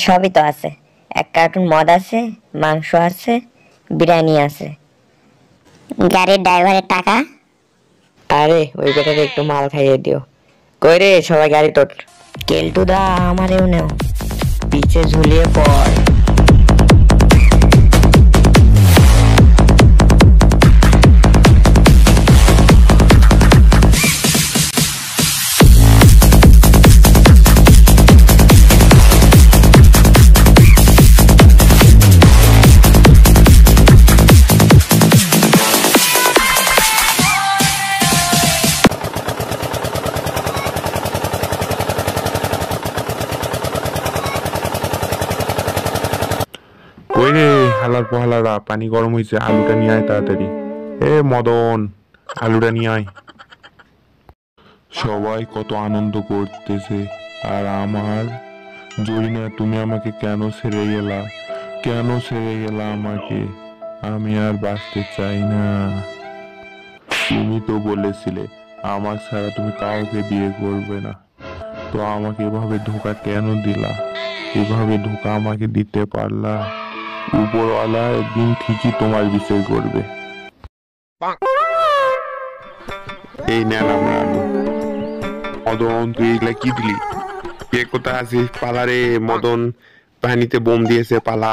সবই তো আছে। এক কার্টুন মদ আছে, মাংস আছে, বিরিয়ানি আছে। গাড়ির ড্রাইভারের টাকা? আরে ওই বেটারে একটু মাল খাইয়ে দিও। কই রে সবাই গাড়ি তোট। কেলটুদা আমারেও নেও, পিছে ঝুলিয়ে পড়। কই রে হালার পোহালারা, পানি গরম হয়েছে, আলুটা নিয়ে আয় তাড়াতাড়ি। এ মদন, আলুটা নিয়ে আয়। সবাই কত আনন্দ করতেছে, আর আমার জরিনা, তুমি আমাকে কেন ছেড়ে গেলা? কেন ছেড়ে গেলা আমাকে? আমি আর বাঁচতে চাই না। তুমি তো বলেছিলে আমার ছাড়া তুমি কাউকে বিয়ে করবে না, তো আমাকে এভাবে ধোঁকা কেন দিলা? এভাবে ধোঁকা আমাকে দিতে পারলা? উপরওয়ালা একদিন ঠিকই তোমার বিচার করবে। এই নেন আমরা আলু। মদন, তুই এগুলা কি দিলি? কে কোথায় আছিস? পালা রে মদন, পানিতে বোম দিয়েছে, পালা।